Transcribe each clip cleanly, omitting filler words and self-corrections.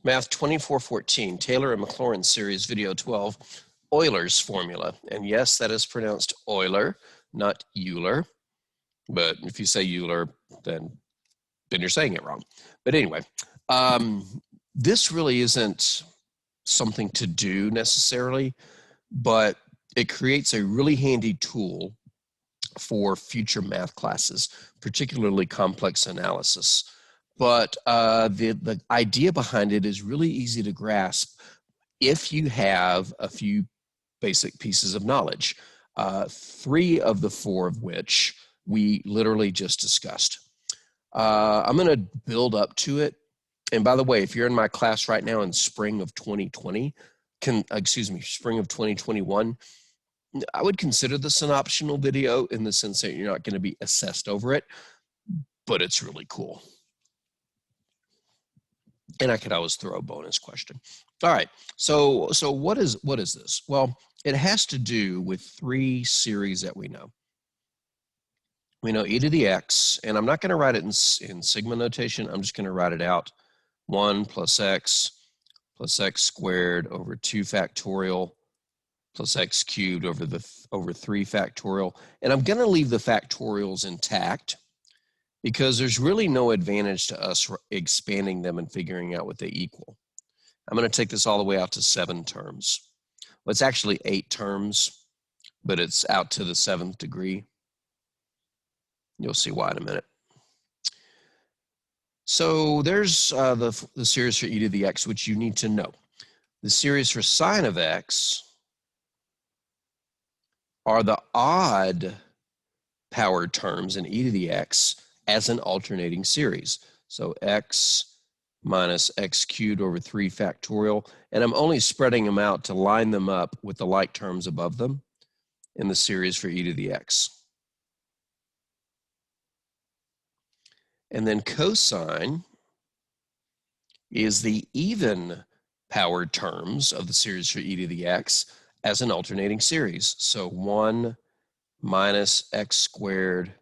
Math 2414, Taylor and Maclaurin series, video 12, Eulers Formula. And yes, that is pronounced Euler, not Euler. But if you say Euler, then you're saying it wrong. But anyway, this really isn't something to do necessarily, but it creates a really handy tool for future math classes, particularly complex analysis. But the idea behind it is really easy to grasp if you have a few basic pieces of knowledge, 3 of the 4 of which we literally just discussed. I'm going to build up to it. And by the way, if you're in my class right now in spring of 2020, spring of 2021, I would consider this an optional video in the sense that you're not going to be assessed over it, but it's really cool. And I could always throw a bonus question. All right, so what is this? Well, it has to do with 3 series that we know. We know e to the x, and I'm not going to write it in sigma notation. I'm just going to write it out. 1 plus x squared over 2 factorial plus x cubed over 3 factorial. And I'm going to leave the factorials intact because there's really no advantage to us expanding them and figuring out what they equal. I'm going to take this all the way out to 7 terms. Well, it's actually 8 terms, but it's out to the 7th degree. You'll see why in a minute. So there's the series for e to the x, which you need to know. The series for sine of x are the odd power terms in e to the x as an alternating series. So x minus x cubed over 3 factorial, and I'm only spreading them out to line them up with the like terms above them in the series for e to the x. And then cosine is the even powered terms of the series for e to the x as an alternating series. So 1 minus x squared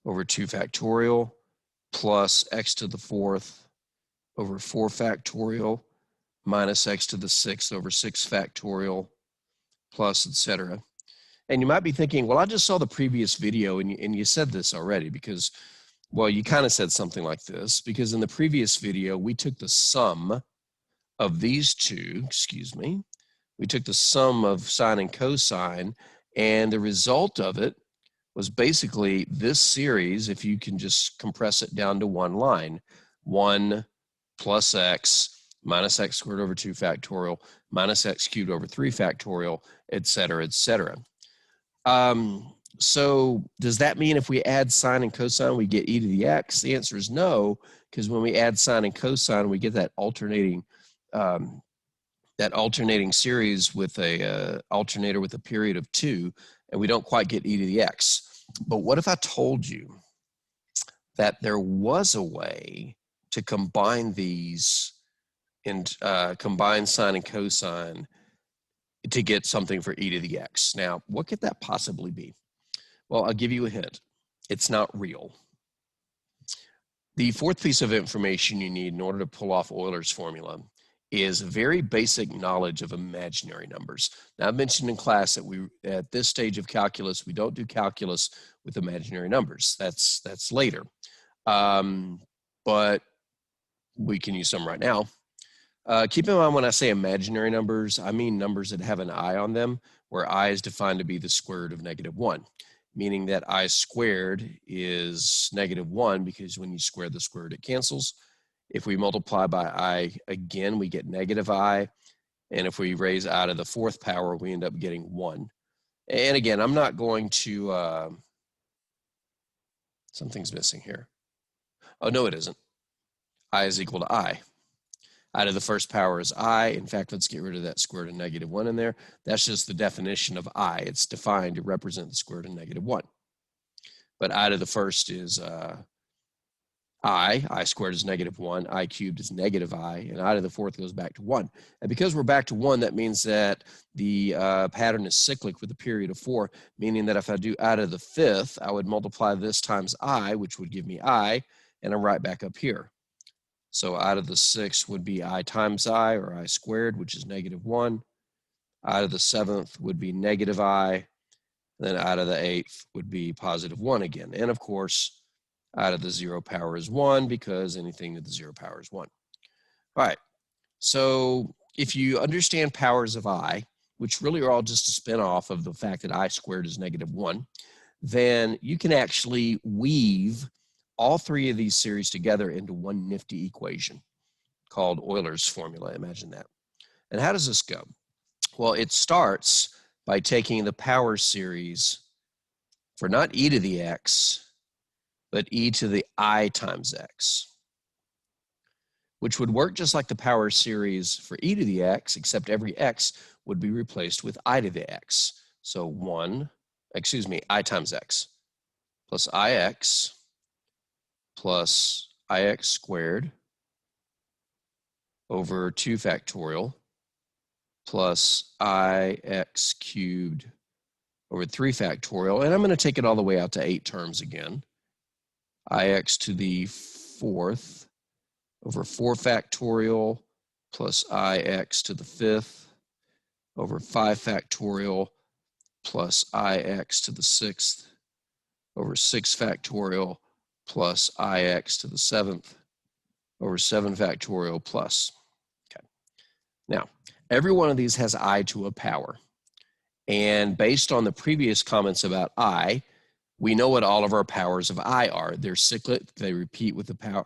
over 2 factorial plus x to the 4th over 4 factorial minus x to the 6th over 6 factorial plus etc. And you might be thinking, well, I just saw the previous video and you said this already because, well, you kind of said something like this because in the previous video, we took the sum of these two, we took the sum of sine and cosine, and the result of it was basically this series, if you can just compress it down to one line, 1 plus x minus x squared over 2 factorial minus x cubed over 3 factorial, et cetera, et cetera. So does that mean if we add sine and cosine, we get e to the x? The answer is no, because when we add sine and cosine, we get that alternating series with a alternator with a period of 2, and we don't quite get e to the x. But what if I told you that there was a way to combine these and combine sine and cosine to get something for e to the x? Now, what could that possibly be? Well, I'll give you a hint. It's not real. The 4th piece of information you need in order to pull off Euler's formula is very basic knowledge of imaginary numbers. Now, I mentioned in class that at this stage of calculus, we don't do calculus with imaginary numbers. That's later. But we can use some right now. Keep in mind when I say imaginary numbers, I mean numbers that have an I on them, where I is defined to be the square root of -1, meaning that I squared is -1 because when you square the square root, it cancels. If we multiply by I again, we get -I. And if we raise I to the 4th power, we end up getting 1. And again, I'm not going to, something's missing here. Oh, no, it isn't. I is equal to I. I to the 1st power is I. In fact, let's get rid of that square root of -1 in there. That's just the definition of I. It's defined to represent the square root of -1. But I to the 1st is I squared is -1, I cubed is -I, and I to the 4th goes back to 1. And because we're back to 1, that means that the pattern is cyclic with a period of 4, meaning that if I do I to the 5th, I would multiply this times I, which would give me I, and I'm right back up here. So I to the 6th would be I times I, or I squared, which is -1. I to the 7th would be -I. Then I to the 8th would be +1 again. And of course, I to the 0 power is 1 because anything to the 0 power is 1. All right. So if you understand powers of I, which really are all just a spin-off of the fact that I squared is -1, then you can actually weave all three of these series together into one nifty equation called Euler's formula. Imagine that. And how does this go? Well, it starts by taking the power series for not e to the x, but e to the I times x, which would work just like the power series for e to the x, except every x would be replaced with I to the x. So I times x plus ix plus ix squared over 2 factorial plus ix cubed over 3 factorial. And I'm going to take it all the way out to 8 terms again. Ix to the 4th over 4 factorial plus ix to the 5th over 5 factorial plus ix to the 6th over 6 factorial plus ix to the 7th over 7 factorial plus. Okay. Now, every one of these has I to a power. And based on the previous comments about I, we know what all of our powers of I are. They're cyclic. They repeat with the power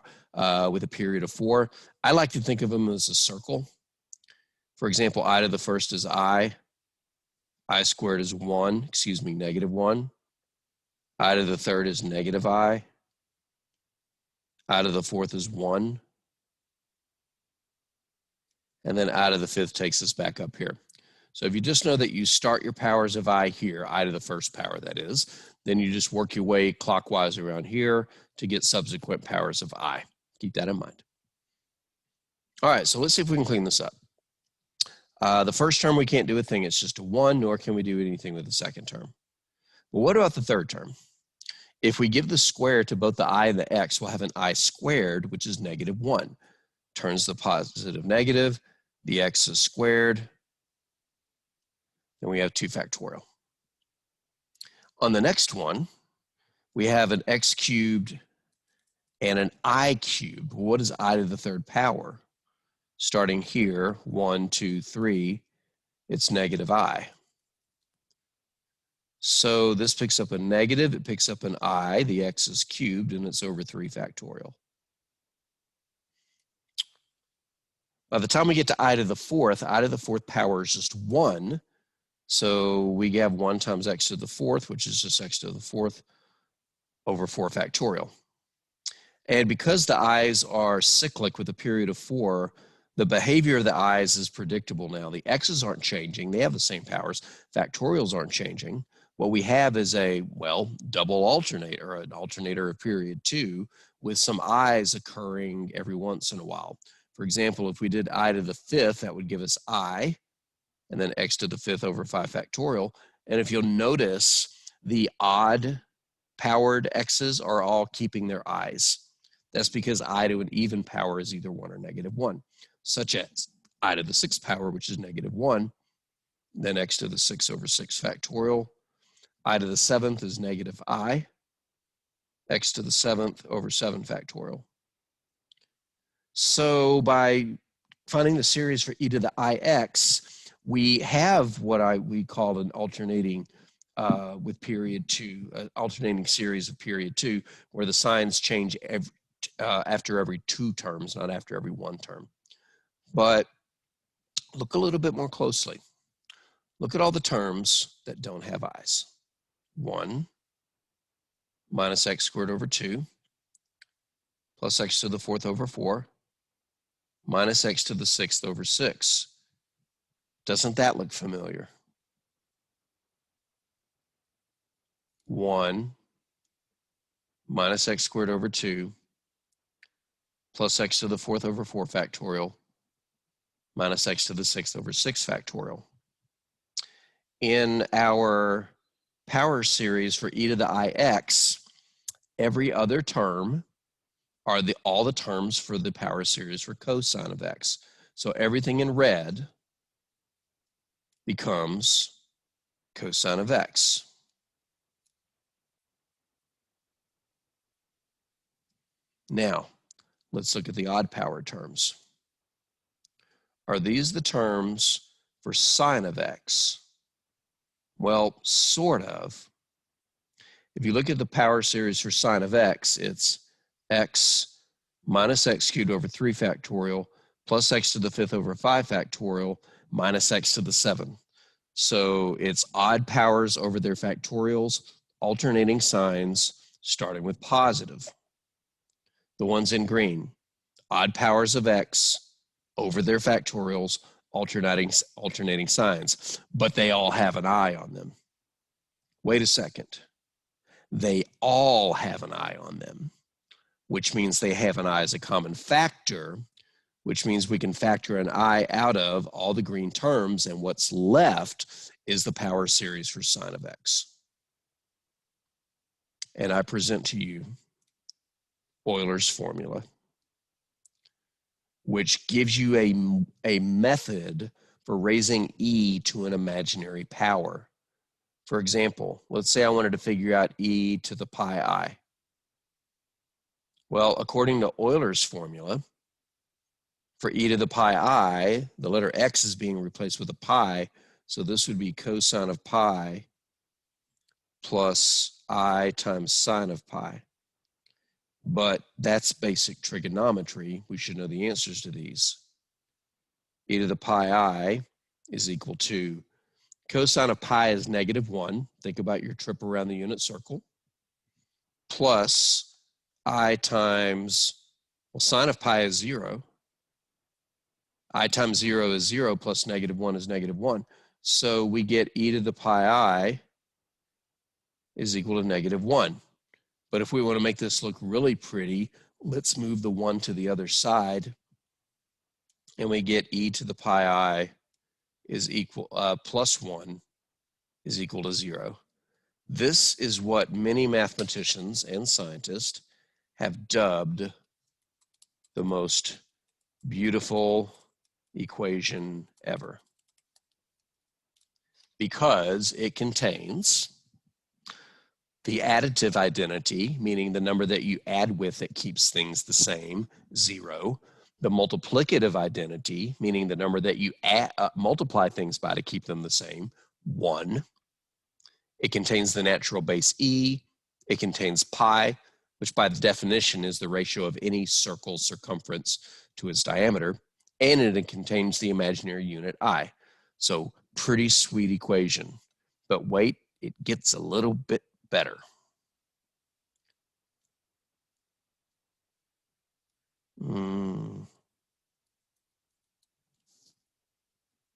with a period of 4. I like to think of them as a circle. For example, I to the 1st is I squared is 1, -1. I to the 3rd is -I to the 4th is 1. And then I to the 5th takes us back up here. So if you just know that you start your powers of I here, I to the 1st power that is, then you just work your way clockwise around here to get subsequent powers of I. Keep that in mind. All right, so let's see if we can clean this up. The first term, we can't do a thing. It's just a 1, nor can we do anything with the second term. Well, what about the third term? If we give the square to both the I and the x, we'll have an I squared, which is -1. Turns the positive negative, the x is squared, then we have 2 factorial. On the next one, we have an x cubed and an I cubed. What is I to the 3rd power? Starting here, 1, 2, 3, it's -I. So this picks up a negative, it picks up an I, the x is cubed, and it's over 3 factorial. By the time we get to I to the 4th power is just 1. So we have 1 times x to the 4th, which is just x to the 4th over 4 factorial. And because the i's are cyclic with a period of 4, the behavior of the i's is predictable now. The x's aren't changing. They have the same powers. Factorials aren't changing. What we have is a, well, double alternator, an alternator of period 2 with some i's occurring every once in a while. For example, if we did I to the 5th, that would give us I, and then x to the 5th over 5 factorial. And if you'll notice, the odd powered x's are all keeping their i's. That's because I to an even power is either 1 or -1, such as I to the 6th power, which is -1, then x to the 6 over 6 factorial. I to the 7th is -I, x to the 7th over 7 factorial. So by finding the series for e to the ix, we have what we call an alternating with period 2, an alternating series of period 2, where the signs change after every 2 terms, not after every 1 term. But look a little bit more closely. Look at all the terms that don't have i's. 1 minus x squared over 2 plus x to the 4th over 4 minus x to the 6th over 6. Doesn't that look familiar? 1 minus x squared over 2 plus x to the 4th over 4 factorial minus x to the 6th over 6 factorial. In our power series for e to the ix, every other term are all the terms for the power series for cosine of x. So everything in red becomes cosine of x. Now, let's look at the odd power terms. Are these the terms for sine of x? Well, sort of. If you look at the power series for sine of x, it's x minus x cubed over 3 factorial plus x to the 5th over 5 factorial minus x to the 7. So it's odd powers over their factorials, alternating signs, starting with positive. The ones in green, odd powers of x over their factorials, alternating signs, but they all have an I on them. Wait a second. They all have an I on them, which means they have an I as a common factor, which means we can factor an I out of all the green terms, and what's left is the power series for sine of x. And I present to you Euler's formula, which gives you a method for raising e to an imaginary power. For example, let's say I wanted to figure out e to the pi I. Well, according to Euler's formula, for e to the pi I, the letter x is being replaced with a pi, so this would be cosine of pi plus I times sine of pi. But that's basic trigonometry. We should know the answers to these. E to the pi I is equal to cosine of pi is -1. Think about your trip around the unit circle. Plus I times, well, sine of pi is 0. I times 0 is 0 plus -1 is -1. So we get e to the pi I is equal to -1. But if we want to make this look really pretty, let's move the 1 to the other side. And we get e to the pi I is equal, plus 1 is equal to 0. This is what many mathematicians and scientists have dubbed the most beautiful equation ever, because it contains the additive identity, meaning the number that you add with that keeps things the same, 0. The multiplicative identity, meaning the number that you multiply things by to keep them the same, 1. It contains the natural base e. It contains pi, which by the definition is the ratio of any circle's circumference to its diameter. And it contains the imaginary unit I. So pretty sweet equation. But wait, it gets a little bit better.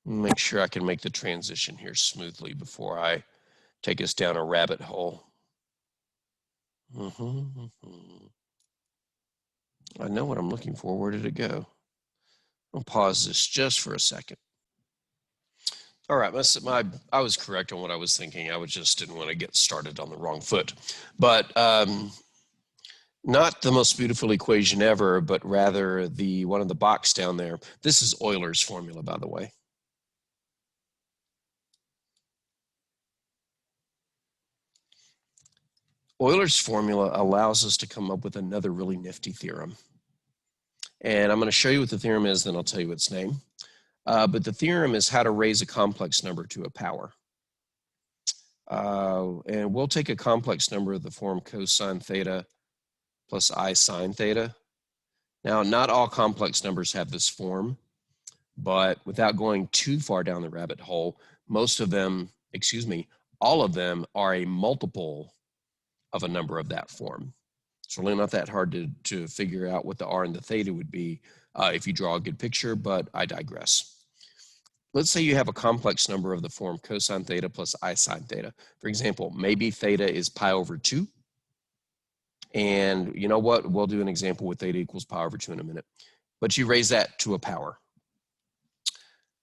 Make sure I can make the transition here smoothly before I take us down a rabbit hole. I know what I'm looking for. Where did it go? I'll pause this just for a second. All right, I was correct on what I was thinking. I just didn't want to get started on the wrong foot. But not the most beautiful equation ever, but rather the one in the box down there. This is Euler's formula, by the way. Euler's formula allows us to come up with another really nifty theorem. And I'm going to show you what the theorem is, then I'll tell you its name. But the theorem is how to raise a complex number to a power. And we'll take a complex number of the form cosine theta plus I sine theta. Now, not all complex numbers have this form, but without going too far down the rabbit hole, all of them are a multiple of a number of that form. It's really not that hard to figure out what the r and the theta would be if you draw a good picture, but I digress. Let's say you have a complex number of the form cosine theta plus I sine theta. For example, maybe theta is pi over 2. And you know what? We'll do an example with theta equals pi over 2 in a minute. But you raise that to a power.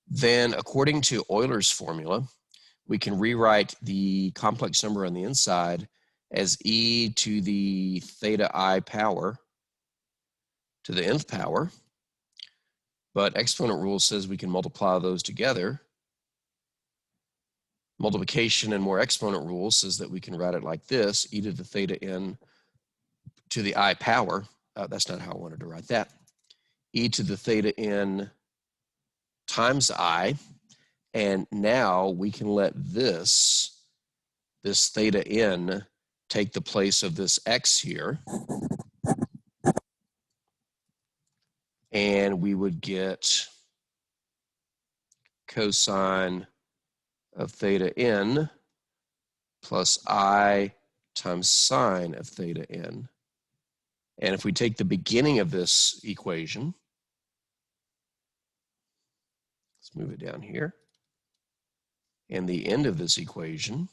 Then, according to Euler's formula, we can rewrite the complex number on the inside as e to the theta I power to the nth power, but exponent rule says we can multiply those together. Multiplication and more exponent rule says that we can write it like this, e to the theta n to the I power. That's not how I wanted to write that. E to the theta n times I. And now we can let this theta n take the place of this x here. And we would get cosine of theta n plus I times sine of theta n. And if we take the beginning of this equation, let's move it down here, and the end of this equation,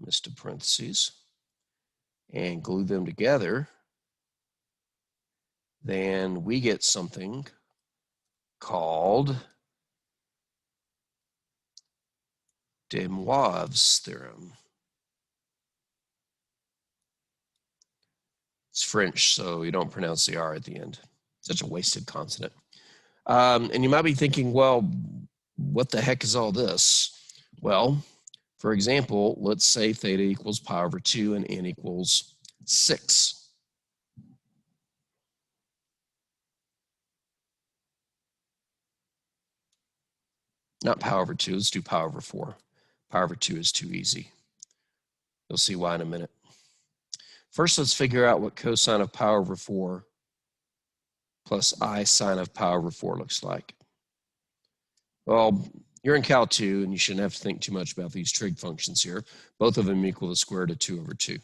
missed a parentheses, and glue them together, then we get something called de Moivre's theorem. It's French, so you don't pronounce the R at the end. Such a wasted consonant. And you might be thinking, well, what the heck is all this? Well, for example, let's say theta equals pi over 2 and n equals 6. Not pi over 2, let's do pi over 4. Pi over 2 is too easy. You'll see why in a minute. First, let's figure out what cosine of pi over 4 plus I sine of pi over 4 looks like. Well, you're in Cal 2, and you shouldn't have to think too much about these trig functions here. Both of them equal the square root of 2 over 2.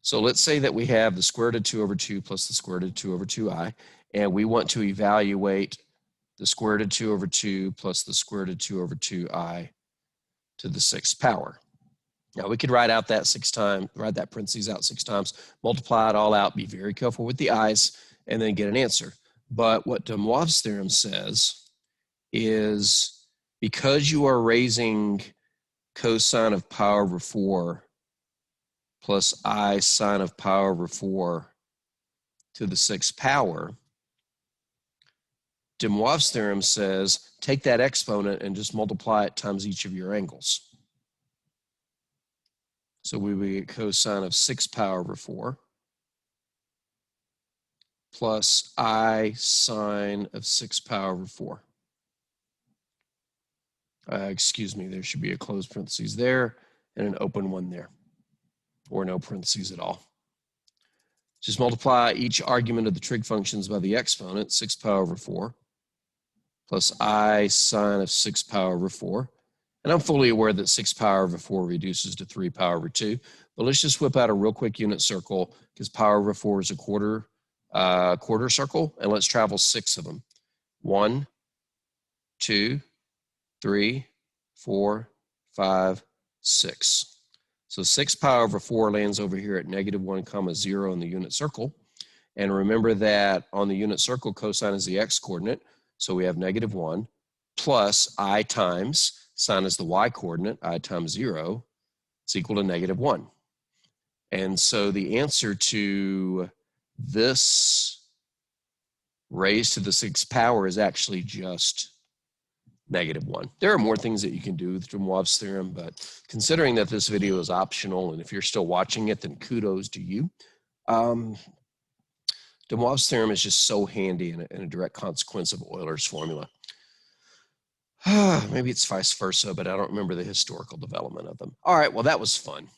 So let's say that we have the square root of 2 over 2 plus the square root of 2 over 2i, and we want to evaluate the square root of 2 over 2 plus the square root of 2 over 2i to the 6th power. Now we could write out that 6 times, write that parentheses out 6 times, multiply it all out, be very careful with the i's, and then get an answer. But what de Moivre's theorem says is because you are raising cosine of pi over 4 plus I sine of pi over 4 to the 6th power, de Moivre's theorem says take that exponent and just multiply it times each of your angles. So we would get cosine of 6 pi over 4 plus I sine of 6 pi over 4. Excuse me, there should be a closed parentheses there and an open one there, or no parentheses at all. Just multiply each argument of the trig functions by the exponent, 6 pi over 4, plus I sine of 6 pi over 4. And I'm fully aware that 6 pi over 4 reduces to 3 pi over 2, but let's just whip out a real quick unit circle because pi over 4 is a quarter circle, and let's travel 6 of them. 1, 2, 3, 4, 5, 6. So 6 pi over 4 lands over here at -1 comma 0 in the unit circle. And remember that on the unit circle, cosine is the x-coordinate, so we have -1 plus I times, sine is the y-coordinate, I times 0, is equal to -1. And so the answer to this raised to the 6th power is actually just -1. There are more things that you can do with de Moivre's theorem, but considering that this video is optional, and if you're still watching it, then kudos to you. De Moivre's theorem is just so handy and a direct consequence of Euler's formula. Maybe it's vice versa, but I don't remember the historical development of them. All right, well, that was fun.